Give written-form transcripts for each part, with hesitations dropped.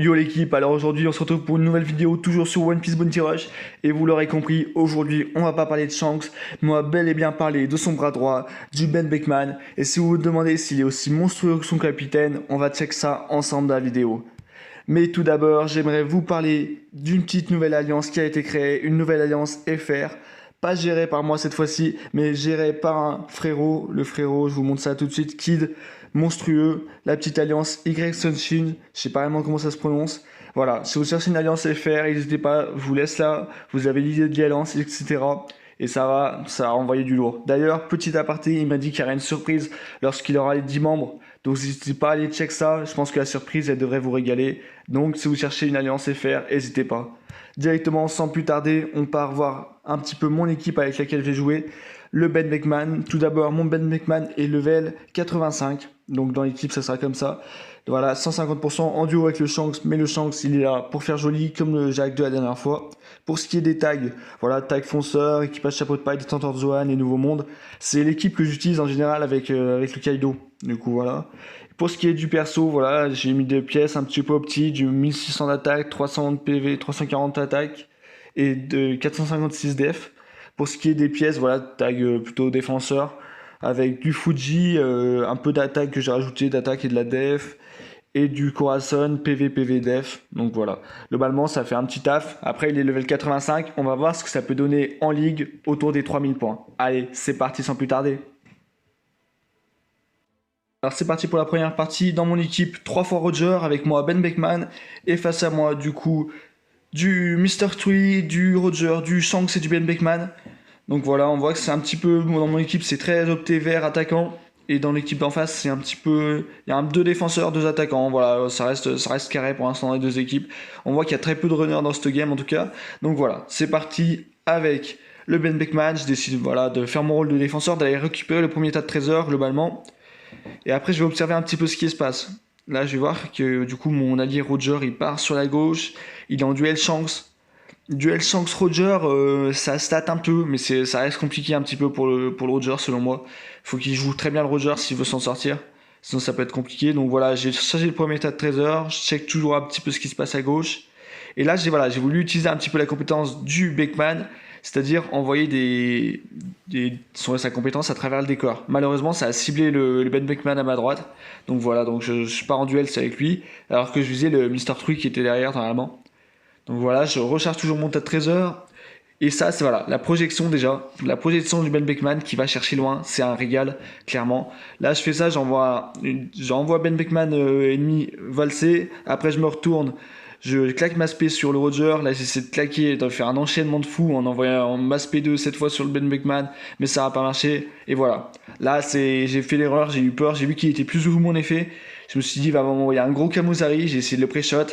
Yo l'équipe, alors aujourd'hui on se retrouve pour une nouvelle vidéo toujours sur One Piece Bounty Rush et vous l'aurez compris, aujourd'hui on va pas parler de Shanks, mais on va bel et bien parler de son bras droit, du Ben Beckman, et si vous vous demandez s'il est aussi monstrueux que son capitaine, on va check ça ensemble dans la vidéo. Mais tout d'abord, j'aimerais vous parler d'une petite nouvelle alliance qui a été créée, une nouvelle alliance FR, pas gérée par moi cette fois-ci, mais gérée par un frérot, le frérot, je vous montre ça tout de suite, Kid, monstrueux, la petite alliance Y Sunshin, je sais pas vraiment comment ça se prononce. Voilà, si vous cherchez une alliance FR, n'hésitez pas, je vous laisse là, vous avez l'idée de l'alliance, etc. Et ça va envoyer du lourd. D'ailleurs, petit aparté, il m'a dit qu'il y aurait une surprise lorsqu'il aura les 10 membres. Donc n'hésitez pas à aller check ça, je pense que la surprise, elle devrait vous régaler. Donc si vous cherchez une alliance FR, n'hésitez pas. Directement, sans plus tarder, on part voir un petit peu mon équipe avec laquelle j'ai joué. Le Ben Beckman. Tout d'abord, mon Ben Beckman est level 85. Donc dans l'équipe, ça sera comme ça. Voilà, 150% en duo avec le Shanks, mais le Shanks, il est là pour faire joli, comme le Jack 2 la dernière fois. Pour ce qui est des tags, voilà, tag fonceur, équipage chapeau de paille, détenteur de Zoan et Nouveau Monde. C'est l'équipe que j'utilise en général avec le Kaido. Du coup, voilà. Pour ce qui est du perso, voilà, j'ai mis des pièces un petit peu opti, du 1600 d'attaque, 300 de PV, 340 d'attaque et de 456 def. Pour ce qui est des pièces, voilà, tag plutôt défenseur, avec du Fuji, un peu d'attaque que j'ai rajouté, d'attaque et de la def, et du Corazon, PV, PV, def. Donc voilà, globalement ça fait un petit taf. Après il est level 85, on va voir ce que ça peut donner en ligue autour des 3000 points. Allez, c'est parti sans plus tarder. Alors c'est parti pour la première partie. Dans mon équipe, 3 fois Roger, avec moi Ben Beckman, et face à moi du coup du Mr. Tree, du Roger, du Shanks et du Ben Beckman. Donc voilà, on voit que c'est un petit peu, dans mon équipe c'est très opté vers attaquant, et dans l'équipe d'en face c'est un petit peu, il y a deux défenseurs, deux attaquants, voilà, ça reste carré pour l'instant dans les deux équipes. On voit qu'il y a très peu de runners dans cette game en tout cas. Donc voilà, c'est parti avec le Ben Beckman, je décide voilà, de faire mon rôle de défenseur, d'aller récupérer le premier tas de trésors globalement. Et après, je vais observer un petit peu ce qui se passe. Là, je vais voir que du coup, mon allié Roger, il part sur la gauche. Il est en duel Shanks. Duel Shanks-Roger, ça stat un peu, mais ça reste compliqué un petit peu pour le Roger, selon moi. Faut qu'il joue très bien le Roger s'il veut s'en sortir. Sinon, ça peut être compliqué. Donc voilà, j'ai chargé le premier tas de trésors. Je check toujours un petit peu ce qui se passe à gauche. Et là, j'ai voulu utiliser un petit peu la compétence du Beckman, c'est-à-dire envoyer sa compétence à travers le décor. Malheureusement, ça a ciblé le Ben Beckman à ma droite. Donc voilà, donc je pars en duel, c'est avec lui, alors que je visais le Mr. Tree qui était derrière normalement. Donc voilà, je recharge toujours mon tas de trésors. Et ça, c'est voilà, la projection déjà. La projection du Ben Beckman qui va chercher loin, c'est un régal, clairement. Là, je fais ça, j'envoie Ben Beckman ennemi valser. Après, je me retourne, je claque ma spé sur le Roger. Là, j'essaie de claquer, de faire un enchaînement de fou en envoyant ma spé 2 cette fois sur le Ben Beckman, mais ça n'a pas marché. Et voilà. Là, j'ai fait l'erreur, j'ai eu peur, j'ai vu qu'il était plus ou mon effet. Je me suis dit, il va m'envoyer un gros Kamuzari, j'ai essayé de le pré-shot.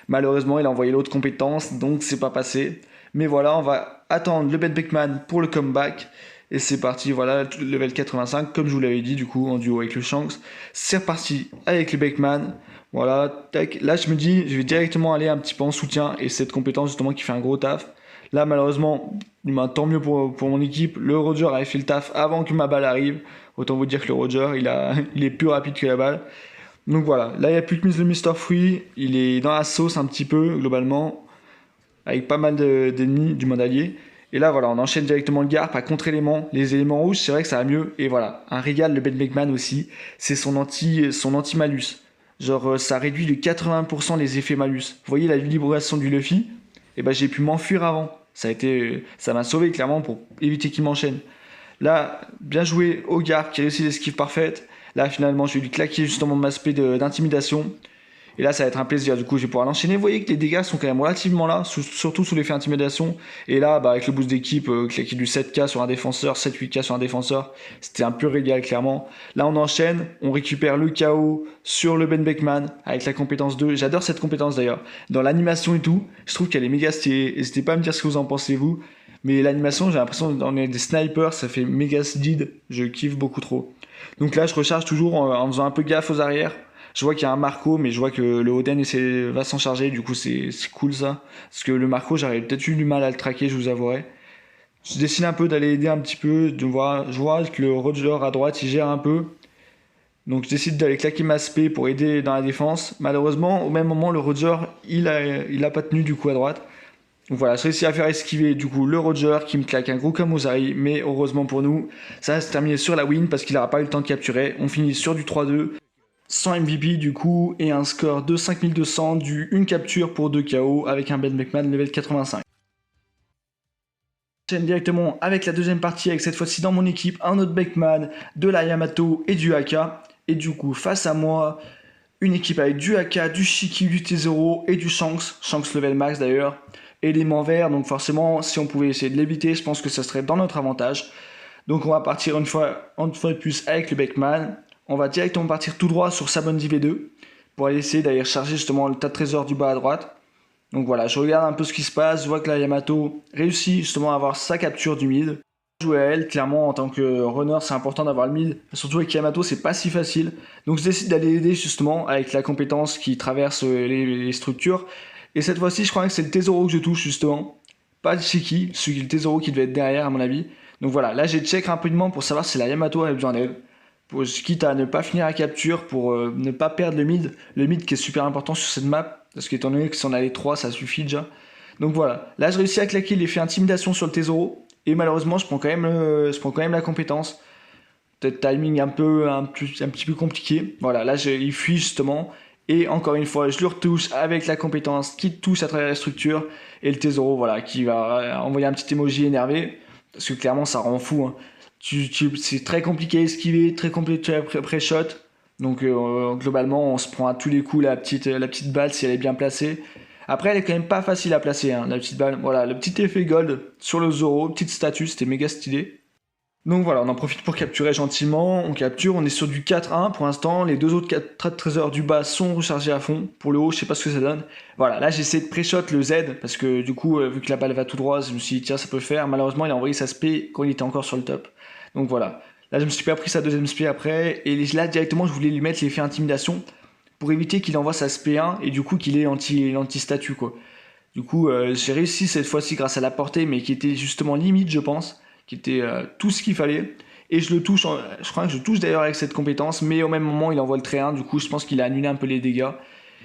Malheureusement, il a envoyé l'autre compétence, donc c'est pas passé. Mais voilà, on va attendre le Ben Beckman pour le comeback. Et c'est parti, voilà, level 85, comme je vous l'avais dit, du coup, en duo avec le Shanks. C'est reparti avec le Beckman. Voilà, tac. Là, je me dis, je vais directement aller un petit peu en soutien. Et cette compétence, justement, qui fait un gros taf. Là, malheureusement, tant mieux pour mon équipe. Le Roger avait fait le taf avant que ma balle arrive. Autant vous dire que le Roger, il est plus rapide que la balle. Donc voilà, là il n'y a plus que le Mr. Free, il est dans la sauce un petit peu globalement, avec pas mal d'ennemis du monde allié. Et là voilà, on enchaîne directement le Garp à contre-éléments. Les éléments rouges, c'est vrai que ça va mieux. Et voilà, un régal le Ben Beckman aussi, c'est son anti-malus. Genre ça réduit de 80% les effets malus. Vous voyez la libération du Luffy, et ben j'ai pu m'enfuir avant. Ça m'a sauvé clairement pour éviter qu'il m'enchaîne. Là, bien joué au Garp qui réussit l'esquive parfaite. Là, finalement, je vais lui claquer justement mon aspect d'intimidation. Et là, ça va être un plaisir. Du coup, je vais pouvoir l'enchaîner. Vous voyez que les dégâts sont quand même relativement là, surtout sous l'effet intimidation. Et là, bah, avec le boost d'équipe, claquer du 7K sur un défenseur, 7-8K sur un défenseur, c'était un pur régal, clairement. Là, on enchaîne. On récupère le KO sur le Ben Beckman avec la compétence 2. J'adore cette compétence d'ailleurs. Dans l'animation et tout, je trouve qu'elle est méga stylée. N'hésitez pas à me dire ce que vous en pensez, vous. Mais l'animation, j'ai l'impression qu'on est des snipers, ça fait méga speed. Je kiffe beaucoup trop. Donc là, je recharge toujours en faisant un peu gaffe aux arrières. Je vois qu'il y a un Marco, mais je vois que le Oden va s'en charger. Du coup, c'est cool ça. Parce que le Marco, j'aurais peut-être eu du mal à le traquer, je vous avouerai. Je décide un peu d'aller aider un petit peu. Je vois que le Roger à droite, il gère un peu. Donc je décide d'aller claquer ma spé pour aider dans la défense. Malheureusement, au même moment, le Roger, il a pas tenu du coup à droite. Donc voilà, je réussis à faire esquiver du coup le Roger qui me claque un gros Kamosari, mais heureusement pour nous, ça va se terminer sur la win parce qu'il n'aura pas eu le temps de capturer. On finit sur du 3-2, 100 MVP du coup, et un score de 5200 du une capture pour 2 KO avec un Ben Beckman level 85. J'enchaîne directement avec la deuxième partie, avec cette fois-ci dans mon équipe, un autre Beckman, de la Yamato et du Haka. Et du coup, face à moi, une équipe avec du Haka, du Shiki, du T0 et du Shanks level max d'ailleurs. Élément vert, donc forcément, si on pouvait essayer de l'éviter, je pense que ça serait dans notre avantage. Donc on va partir une fois de plus avec le Beckman. On va directement partir tout droit sur Sabondi V2 pour aller essayer d'aller charger justement le tas de trésors du bas à droite. Donc voilà, je regarde un peu ce qui se passe, je vois que la Yamato réussit justement à avoir sa capture du mid. Jouer à elle, clairement en tant que runner c'est important d'avoir le mid, surtout avec Yamato c'est pas si facile. Donc je décide d'aller aider justement avec la compétence qui traverse les structures. Et cette fois-ci je crois que c'est le T0 que je touche justement, pas le Shiki, celui le T0 qui devait être derrière à mon avis. Donc voilà, là j'ai check rapidement pour savoir si la Yamato avait besoin d'aide. Quitte à ne pas finir la capture pour ne pas perdre le mid qui est super important sur cette map, parce qu'étant donné que si on a les 3 ça suffit déjà. Donc voilà, là je réussis à claquer l'effet intimidation sur le T0, et malheureusement je prends quand même la compétence. Peut-être timing un petit peu compliqué. Voilà, là il fuit justement, et encore une fois je le retouche avec la compétence qui touche à travers la structure, et le T0 voilà, qui va envoyer un petit emoji énervé, parce que clairement ça rend fou, hein. C'est très compliqué à esquiver, très compliqué à pré-shot. Donc globalement, on se prend à tous les coups la petite balle si elle est bien placée. Après, elle est quand même pas facile à placer, hein, la petite balle. Voilà, le petit effet gold sur le Zoro, petite statue, c'était méga stylé. Donc voilà, on en profite pour capturer gentiment. On capture, on est sur du 4-1 pour l'instant. Les deux autres trésors du bas sont rechargés à fond. Pour le haut, je sais pas ce que ça donne. Voilà, là j'essaie de pré-shot le Z parce que du coup, vu que la balle va tout droit, je me suis dit tiens, ça peut le faire. Malheureusement, il a envoyé sa spé quand il était encore sur le top. Donc voilà. Là, je me suis pas pris sa deuxième spé après. Et là, directement, je voulais lui mettre l'effet intimidation pour éviter qu'il envoie sa spé 1 et du coup qu'il ait l'anti-statut quoi. Du coup, j'ai réussi cette fois-ci grâce à la portée, mais qui était justement limite, je pense, qui était tout ce qu'il fallait. Et je le touche, je crois que je touche d'ailleurs avec cette compétence, mais au même moment, il envoie le trait 1. Du coup, je pense qu'il a annulé un peu les dégâts.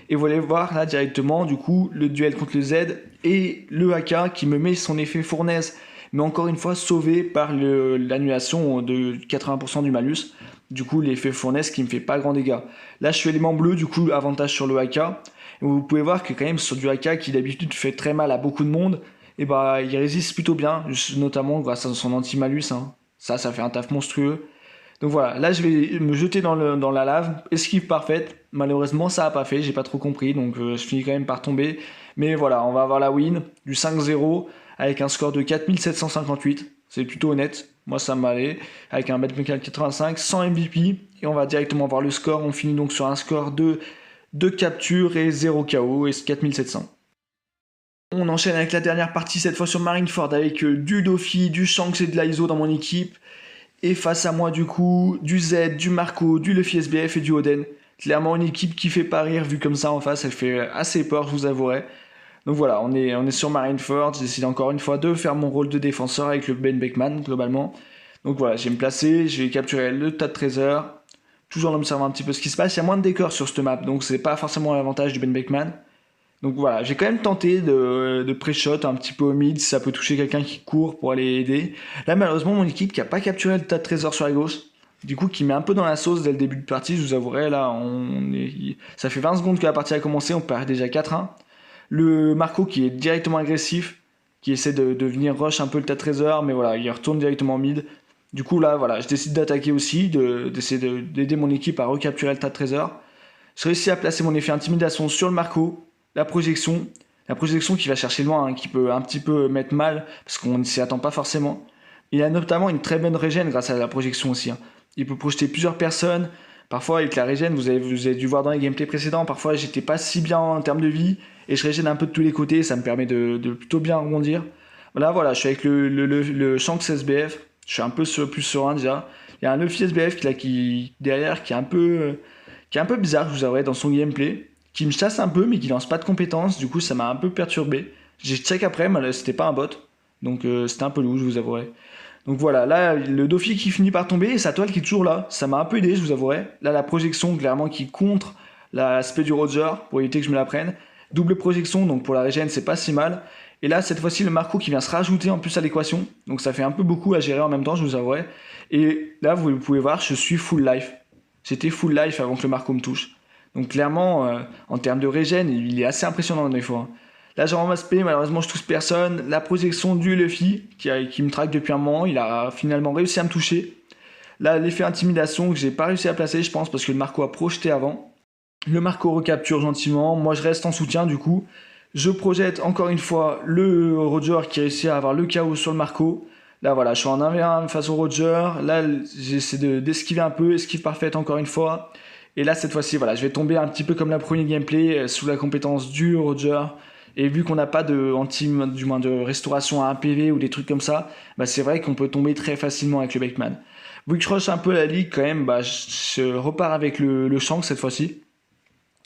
Et vous allez voir là directement, du coup, le duel contre le Z et le AK qui me met son effet fournaise, mais encore une fois sauvé par l'annulation de 80% du malus. Du coup, l'effet fournaise qui me fait pas grand dégâts. Là, je suis élément bleu, du coup, avantage sur le AK. Et vous pouvez voir que quand même sur du AK qui d'habitude fait très mal à beaucoup de monde, et bah il résiste plutôt bien, notamment grâce à son anti-malus. Hein. Ça fait un taf monstrueux. Donc voilà, là je vais me jeter dans la lave, esquive parfaite. Malheureusement ça a pas fait, j'ai pas trop compris, donc je finis quand même par tomber. Mais voilà, on va avoir la win du 5-0 avec un score de 4758. C'est plutôt honnête, moi ça m'allait. Avec un Batman 85, 100 MVP. Et on va directement voir le score, on finit donc sur un score de 2 captures et 0 KO et 4700. On enchaîne avec la dernière partie, cette fois sur Marineford, avec du Dofi, du Shanks et de l'ISO dans mon équipe. Et face à moi, du coup, du Z, du Marco, du Luffy SBF et du Oden. Clairement, une équipe qui fait pas rire, vu comme ça en face, elle fait assez peur, je vous avouerai. Donc voilà, on est sur Marineford. J'ai décidé encore une fois de faire mon rôle de défenseur avec le Ben Beckman, globalement. Donc voilà, je vais me placer, je vais capturer le tas de trésors. Toujours en observant un petit peu ce qui se passe. Il y a moins de décors sur cette map, donc c'est pas forcément l'avantage du Ben Beckman. Donc voilà, j'ai quand même tenté de pré-shot un petit peu au mid, si ça peut toucher quelqu'un qui court pour aller aider. Là, malheureusement, mon équipe qui a pas capturé le tas de trésors sur la gauche, du coup, qui met un peu dans la sauce dès le début de partie, je vous avouerai, là, ça fait 20 secondes que la partie a commencé, on perd déjà 4-1. Le Marco qui est directement agressif, qui essaie de venir rush un peu le tas de trésors, mais voilà, il retourne directement mid. Du coup, là, voilà, je décide d'attaquer aussi, d'essayer d'aider mon équipe à recapturer le tas de trésors. Je réussis à placer mon effet intimidation sur le Marco. La projection qui va chercher loin, hein, qui peut un petit peu mettre mal, parce qu'on ne s'y attend pas forcément. Il a notamment une très bonne régène grâce à la projection aussi. Hein. Il peut projeter plusieurs personnes. Parfois, avec la régène, vous avez dû voir dans les gameplays précédents, parfois j'étais pas si bien en termes de vie, et je régène un peu de tous les côtés, ça me permet de plutôt bien rebondir. Voilà, je suis avec le Shanks SBF, je suis un peu plus serein déjà. Il y a un Luffy SBF derrière qui est un peu bizarre, je vous avouerai, dans son gameplay, qui me chasse un peu mais qui lance pas de compétences, du coup ça m'a un peu perturbé. J'ai check après, mais c'était pas un bot, donc c'était un peu louche, je vous avouerai. Donc voilà, là, le Dofi qui finit par tomber et sa toile qui est toujours là. Ça m'a un peu aidé, je vous avouerai. Là, la projection, clairement, qui contre l'aspect du Roger pour éviter que je me la prenne. Double projection, donc pour la régène, c'est pas si mal. Et là, cette fois-ci, le Marco qui vient se rajouter en plus à l'équation. Donc ça fait un peu beaucoup à gérer en même temps, je vous avouerai. Et là, vous pouvez voir, je suis full life. J'étais full life avant que le Marco me touche. Donc clairement, en termes de régène, il est assez impressionnant des fois. Là, j'ai ramasse P, malheureusement, je touche personne. La projection du Luffy, qui me traque depuis un moment, il a finalement réussi à me toucher. Là, l'effet intimidation que j'ai pas réussi à placer, je pense, parce que le Marco a projeté avant. Le Marco recapture gentiment. Moi, je reste en soutien, du coup. Je projette encore une fois le Roger qui réussit à avoir le KO sur le Marco. Là, voilà, je suis en 1v1 face au Roger. Là, j'essaie d'esquiver un peu. Esquive parfaite encore une fois. Et là, cette fois-ci, voilà, je vais tomber un petit peu comme la première gameplay, sous la compétence du Roger. Et vu qu'on n'a pas du moins de restauration à 1 PV ou des trucs comme ça, bah c'est vrai qu'on peut tomber très facilement avec le Beckman. Vu que je rush un peu la ligue quand même, bah je repars avec le Shanks cette fois-ci.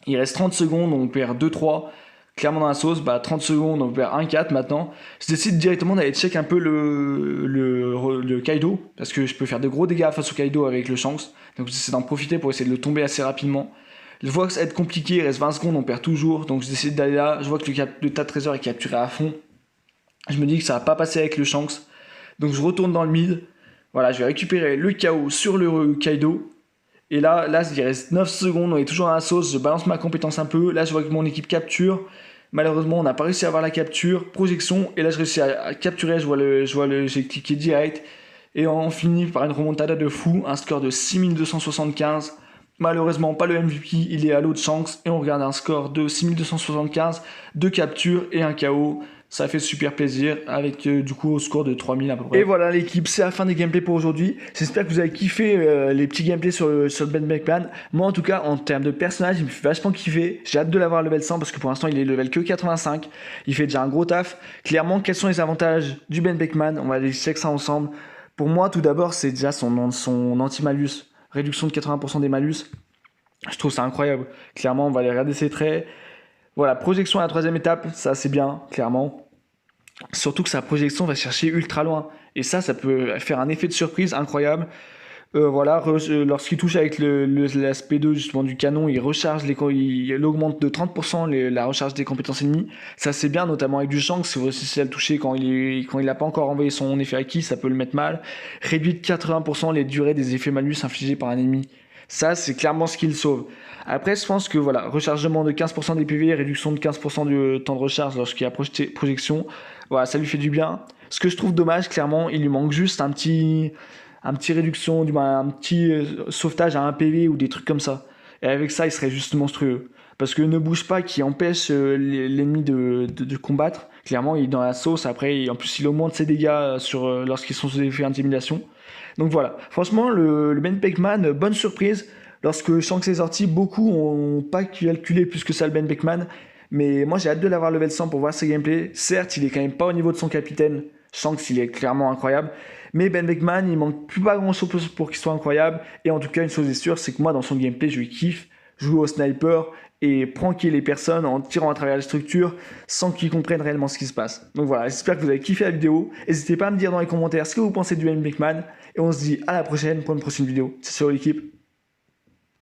Il reste 30 secondes, on perd 2-3. Clairement dans la sauce, bah 30 secondes, on perd 1-4 maintenant. Je décide directement d'aller check un peu le Kaido, parce que je peux faire de gros dégâts face au Kaido avec le Shanks. Donc j'essaie d'en profiter pour essayer de le tomber assez rapidement. Je vois que ça va être compliqué, il reste 20 secondes, on perd toujours, donc je décide d'aller là. Je vois que le tas de trésor est capturé à fond. Je me dis que ça va pas passer avec le Shanks. Donc je retourne dans le mid. Voilà, je vais récupérer le KO sur le Kaido. Et là, il reste 9 secondes, on est toujours à la sauce, je balance ma compétence un peu. Là, je vois que mon équipe capture. Malheureusement, on n'a pas réussi à avoir la capture. Projection, et là, je réussis à capturer, j'ai cliqué direct. Et on finit par une remontada de fou, un score de 6275. Malheureusement, pas le MVP, il est à l'autre Shanks. Et on regarde un score de 6275, 2 captures et un KO. Ça fait super plaisir avec du coup au score de 3000 à peu près. Et voilà l'équipe, c'est la fin des gameplays pour aujourd'hui. J'espère que vous avez kiffé les petits gameplays sur le Ben Beckman. Moi en tout cas en termes de personnage, il me fait vachement kiffer. J'ai hâte de l'avoir level 100 parce que pour l'instant il est level que 85. Il fait déjà un gros taf. Clairement, quels sont les avantages du Ben Beckman? On va aller check ça ensemble. Pour moi tout d'abord c'est déjà son anti-malus. Réduction de 80% des malus. Je trouve ça incroyable. Clairement on va aller regarder ses traits. Voilà, projection à la 3e étape, ça c'est bien, clairement. Surtout que sa projection va chercher ultra loin. Et ça peut faire un effet de surprise incroyable. Voilà, lorsqu'il touche avec l'aspect 2 justement du canon, il augmente de 30% la recharge des compétences ennemies. Ça c'est bien, notamment avec du Shanks, si vous réussissez à le toucher quand il n'a pas encore envoyé son effet acquis, ça peut le mettre mal. Réduit de 80% les durées des effets malus infligés par un ennemi. Ça c'est clairement ce qu'il sauve. Après, je pense que voilà, rechargement de 15% des PV, réduction de 15% du temps de recharge lorsqu'il y a projection, voilà, ça lui fait du bien. Ce que je trouve dommage, clairement, il lui manque juste un petit réduction, un petit sauvetage à 1 PV ou des trucs comme ça. Et avec ça, il serait juste monstrueux. Parce que ne bouge pas qui empêche l'ennemi de combattre. Clairement, il est dans la sauce. Après, en plus, il augmente ses dégâts lorsqu'ils sont sous effet d'intimidation. Donc voilà. Franchement, le Ben Beckman, bonne surprise. Lorsque Shanks est sorti, beaucoup n'ont pas calculé plus que ça le Ben Beckman. Mais moi, j'ai hâte de l'avoir level 100 pour voir ses gameplays. Certes, il est quand même pas au niveau de son capitaine. Shanks, il est clairement incroyable. Mais Ben Beckman, il manque plus pas grand chose pour qu'il soit incroyable. Et en tout cas, une chose est sûre, c'est que moi, dans son gameplay, je kiffe jouer au sniper et pranker les personnes en tirant à travers les structures sans qu'ils comprennent réellement ce qui se passe. Donc voilà, j'espère que vous avez kiffé la vidéo. N'hésitez pas à me dire dans les commentaires ce que vous pensez du Ben Beckman. Et on se dit à la prochaine pour une prochaine vidéo. C'est sur l'équipe.